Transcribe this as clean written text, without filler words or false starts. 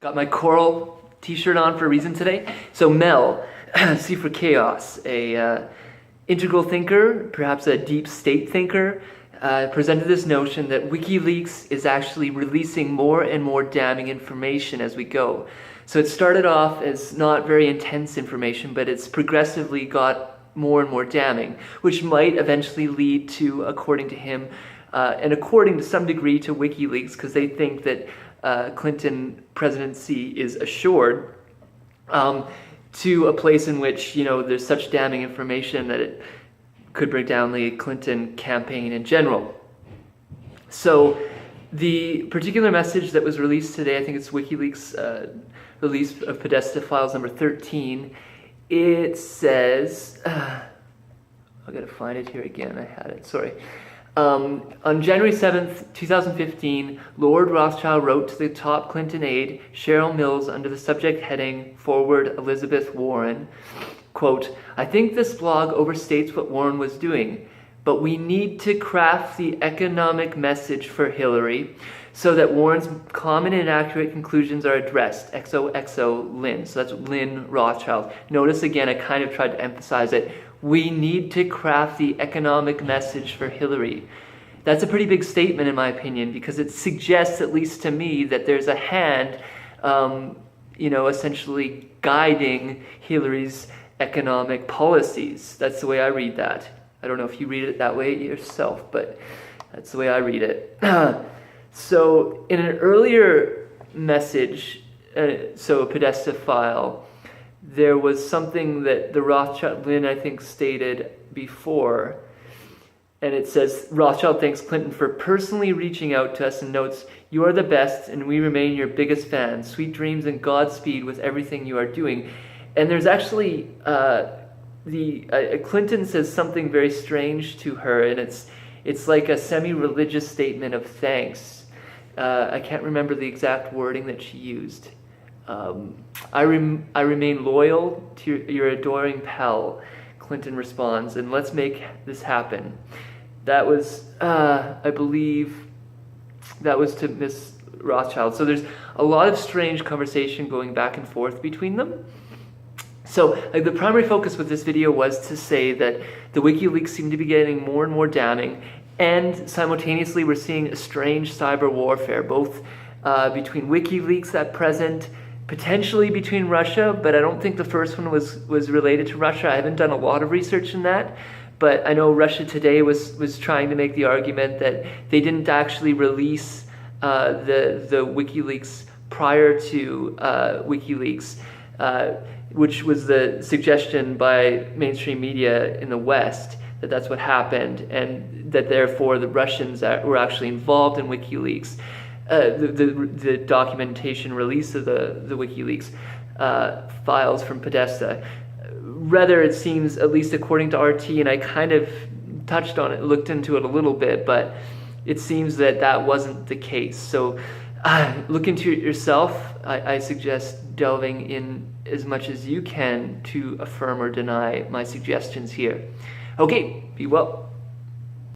Got my coral t-shirt on for a reason today. So Mel, C for Chaos, a integral thinker, perhaps a deep state thinker, presented this notion that Wikileaks is actually releasing more and more damning information as we go. So it started off as not very intense information, but it's progressively got more and more damning, which might eventually lead to, according to him, and according to some degree to Wikileaks, because they think that Clinton presidency is assured, to a place in which, there's such damning information that it could bring down the Clinton campaign in general. So the particular message that was released today, I think it's WikiLeaks release of Podesta files number 13, it says, I've got to find it here again, I had it, sorry. On January 7th, 2015, Lord Rothschild wrote to the top Clinton aide, Cheryl Mills, under the subject heading, Forward Elizabeth Warren, quote, "I think this blog overstates what Warren was doing, but we need to craft the economic message for Hillary so that Warren's common and inaccurate conclusions are addressed. XOXO Lynn." So that's Lynn Rothschild. Notice again, I kind of tried to emphasize it. We need to craft the economic message for Hillary. That's a pretty big statement in my opinion, because it suggests, at least to me, that there's a hand, essentially guiding Hillary's economic policies. That's the way I read that. I don't know if you read it that way yourself, but that's the way I read it. So in an earlier message, so a Podesta file, there was something that the Rothschild, Lynn, I think, stated before, and it says, Rothschild thanks Clinton for personally reaching out to us and notes, "You are the best and we remain your biggest fans. Sweet dreams and Godspeed with everything you are doing." And there's actually, Clinton says something very strange to her, and it's like a semi-religious statement of thanks. I can't remember the exact wording that she used. I remain loyal to your adoring pal, Clinton responds, and let's make this happen. That was, I believe, that was to Miss Rothschild. So there's a lot of strange conversation going back and forth between them. So the primary focus with this video was to say that the WikiLeaks seem to be getting more and more damning, and simultaneously we're seeing a strange cyber warfare, both between WikiLeaks at present, potentially between Russia, but I don't think the first one was related to Russia. I haven't done a lot of research in that, but I know Russia Today was trying to make the argument that they didn't actually release the WikiLeaks prior to WikiLeaks, which was the suggestion by mainstream media in the West, that that's what happened, and that therefore the Russians were actually involved in WikiLeaks. The documentation release of the WikiLeaks files from Podesta. Rather, it seems, at least according to RT, and I kind of touched on it, looked into it a little bit, but it seems that wasn't the case. So look into it yourself. I suggest delving in as much as you can to affirm or deny my suggestions here. Okay, be well.